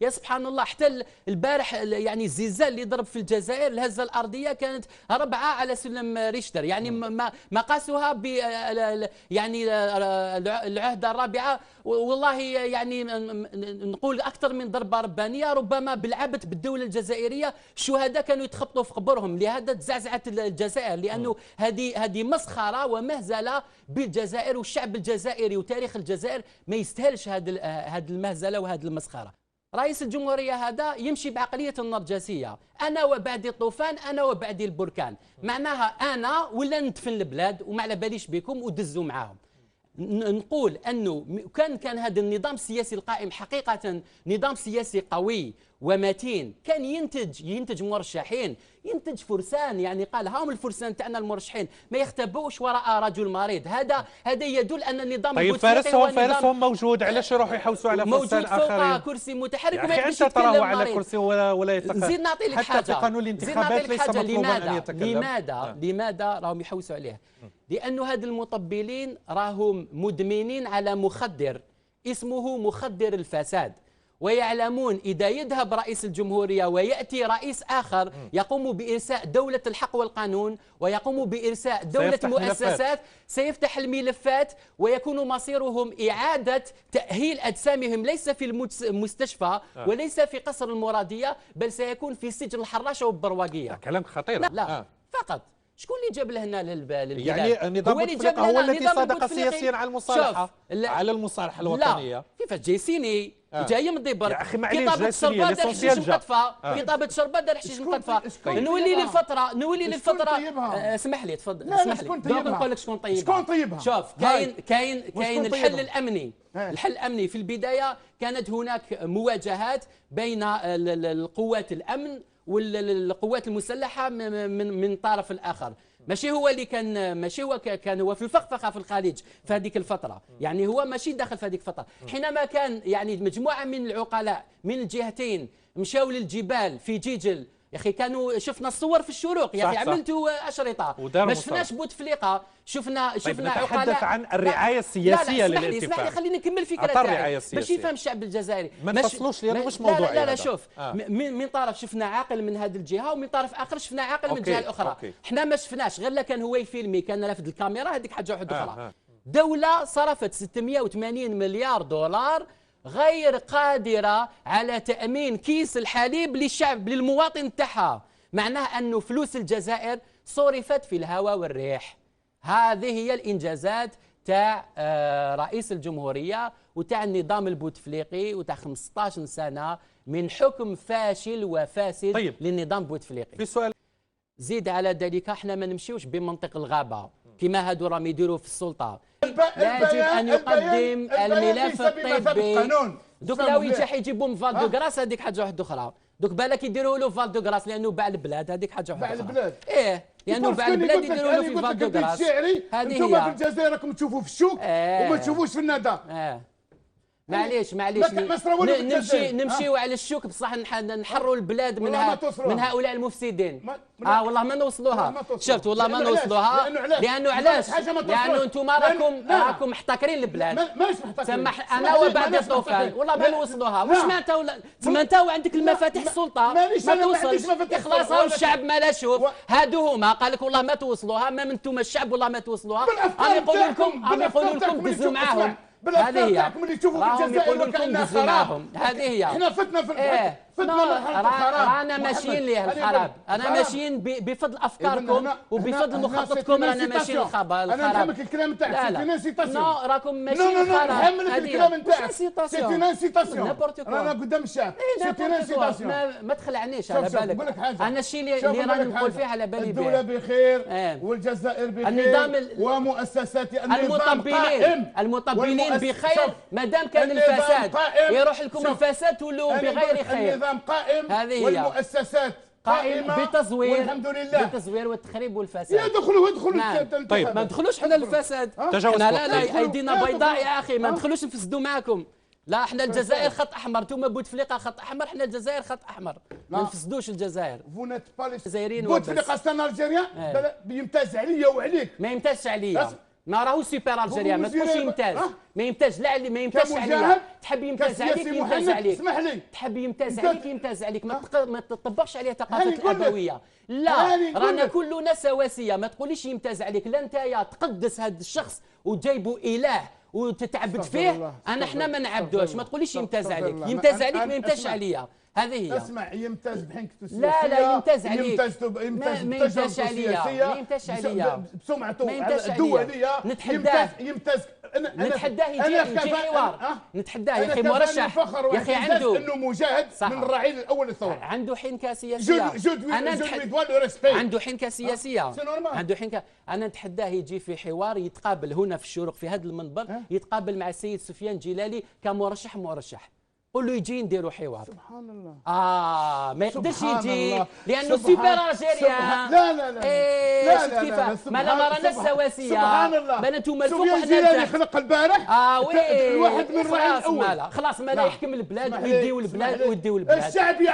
يا سبحان الله، حتى البارح يعني الزلزال اللي ضرب في الجزائر، الهزه الارضيه كانت 4 على سلم ريشتر، يعني ما قاسوها ب يعني العهده الرابعه، والله يعني نقول اكثر من ضربه ربانيه، ربما بالعبث بالدوله الجزائريه الشهداء كانوا يتخبطوا في قبورهم، لهذا تزعزعت الجزائر، لانه هذه مسخره ومهزله بالجزائر، والشعب الجزائري وتاريخ الجزائر ما يستاهلش هذه المهزله وهذه المسخره. رئيس الجمهورية هذا يمشي بعقلية النرجسية، أنا وبعدي الطوفان، أنا وبعدي البركان، معناها أنا ولا ندفن البلاد وما على باليش بكم ودزوا معاهم. نقول أنه كان هذا النظام السياسي القائم حقيقة نظام سياسي قوي ومتين، كان ينتج مرشحين، ينتج فرسان، يعني قال هاهم الفرسان تاعنا المرشحين ما يختبوش وراء رجل مريض، هذا يدل ان النظام طيب فارسهم موجود، علاش يروحوا يحوسوا على فرسان اخرين؟ موجود فوق كرسي متحرك وما يقدرش يتكلم. انت تراه على كرسي ولا يتكلم. زيد نعطي لك حاجه، حتى في قانون الانتخابات ليس مطلوبا ان يتكلم. لماذا راهم يحوسوا عليه؟ لانه هاد المطبلين راهم مدمنين على مخدر اسمه مخدر الفساد، ويعلمون إذا يذهب رئيس الجمهورية ويأتي رئيس آخر يقوم بإرساء دولة الحق والقانون ويقوم بإرساء دولة المؤسسات، سيفتح الملفات ويكون مصيرهم إعادة تأهيل أجسامهم ليس في المستشفى وليس في قصر المرادية، بل سيكون في سجن الحراشة والبرواقية. كلام خطير. لا فقط شكون اللي جاب لهنا للبلاد؟ يعني نظام بوتفليقة هو الذي صادق سياسيا على المصالحة، على المصالحة الوطنية. لا كيفاش جاي سيني جاي يمضي برك يا اخي معليش جاي سيني ليسونسيال جا كتابة شربات دار حشيش مقطفة. نولي للفترة اسمح لي تفضل، اسمح لي نقول لك شكون طيبها. شوف كاين الحل الامني. الحل الامني في البداية كانت هناك مواجهات بين القوات الامن والقوات المسلحه من طرف الاخر، ماشي هو كان هو في الفخفخه في الخليج في هذيك الفتره، يعني هو ماشي داخل في هذيك الفتره، حينما كان يعني مجموعه من العقلاء من الجهتين مشاو للجبال في جيجل، يا اخي كانوا شفنا الصور في الشروق، يا اخي عملتوا اشرطه، ما شفناش بوتفليقه، شفنا عقلاء. نتحدث عن الرعايه السياسيه للاتفاق. اسمح لي خليني نكمل فكره تاعي باش يفهم الشعب الجزائري. ما نفصلوش لانه مش موضوعي. لا شوف من طرف شفنا عاقل من هذه الجهه ومن طرف اخر شفنا عاقل من الجهه الاخرى. احنا ما شفناش غير كان هو يفيلمي، كان رافد الكاميرا، هذيك حاجه واحده اخرى. دوله صرفت 680 مليار دولار غير قادرة على تأمين كيس الحليب للشعب للمواطن تاعها، معناه أنه فلوس الجزائر صرفت في الهواء والريح. هذه هي الإنجازات تاع رئيس الجمهورية وتاع النظام البوتفليقي وتاع 15 سنة من حكم فاشل وفاسد للنظام بوتفليقي. في سؤال زيد على ذلك، احنا ما نمشيوش بمنطق الغابة كما هادو راهم يديروا في السلطة. يجب ان يقدم الملف الطبي. دوك لو يجي يجيبوا من فالدوغراس هذيك حاجه واحده اخرى، دوك بالك يديروا له فالدوغراس لانه باع البلاد، هذيك حاجه واحده اخرى. باع البلاد لانه باع البلاد يديروا له في فالدوغراس. هذه هي. انتم في الجزائر راكم تشوفوا في الشوك وما تشوفوش في الندى. معليش نمشيو على الشوك، بصح نحروا البلاد من هؤلاء المفسدين. والله ما نوصلوها. شفت والله ما نوصلوها. لانه علاش؟ لانه انتم راكم محتكرين البلاد. سمح انا وبعد الطوفان والله ما نوصلوها. واش معناتها تما انت عندك المفاتيح السلطه ما توصلش. خلاص هاو الشعب ما لا شوف، هادو هما قال لك والله ما توصلوها، ما انتم الشعب والله ما توصلوها. انا يقولوا لكم دزوا معاهم. هذه هي. راهم يقولوا لكم دزوا معاهم. هذه هي. احنا فتنا في رانا ماشيين ليه الخراب، انا ماشيين بفضل افكاركم وبفضل مخططكم، رانا ماشيين الخراب. انا نفهمك الكلام تاعك، سيتي انسيتاسيون. راكم ماشيين الخراب. نحملك الكلام تاعك، سيتي انسيتاسيون. رانا قدام الشعب، سيتي انسيتاسيون. ما تخلعنيش على بالك، انا الشيء اللي راني نقول فيه على بالي الدولة بخير والجزائر بخير، النظام ومؤسسات المطبلين بخير ما دام كان الفساد، يروح لكم الفساد تولوا بغير خير. النظام قائم والمؤسسات قائمة بتزوير والحمد لله، بالتزوير والتخريب والفساد. يدخلوا طيب ما ندخلوش حنا للفساد. لا ايدينا بيضاء يا اخي، ما ندخلوش نفسدوا معكم. لا احنا الجزائر خط احمر، انتم بوتفليقه خط احمر، احنا الجزائر خط احمر، ما نفسدوش الجزائر. الجزائريين بوتفليقه ستان الجزائريين يمتاز عليا وعليك. ما يمتازش عليا. ما راهو سوبر الجيريا، ما تقولش يمتاز. ما يمتاز لا، ما يمتاز عليا. تحب يمتاز عليك يمتاز عليك. اسمح لي. تحب يمتاز عليك يمتاز عليك. ما تطبقش عليه ثقافه الابويه. لا، رانا كلنا سواسيه. ما تقوليش يمتاز عليك. لا نتايا تقدس هذا الشخص وجايبه اله وتتعبد فيه. احنا ما نعبدوش. ما تقوليش يمتاز عليك. يمتاز عليك ما يمتازش عليا. هذه هي. اسمع، يمتاز بحنكته السياسيه. لا يمتاز عليك. يمتاز عليا. ما يمتازش عليا. بسمعته الدوليه. نتحداه. يمتاز. نتحداه يجي حوار. نتحداه يا اخي مرشح. يا اخي عنده انه مجاهد من الرعيل الاول للثوره. عنده حنكه سياسيه. عنده حنكه سياسيه. عنده حنكه. انا نتحداه يجي في حوار، يتقابل هنا في الشروق في هذا المنبر، يتقابل مع السيد سفيان جلالي كمرشح. قول له يجي نديروا حوار. سبحان الله. ما يقدرش يجي لانه سوبر الجيريا. لا كيف ما رانا السواسيه. سبحان الله. ما انتم الفوق وحنا جلالي خلق البارح. وي الواحد من الرعيل الاول. خلاص ما لا يحكم البلاد ويديو البلاد. الشعب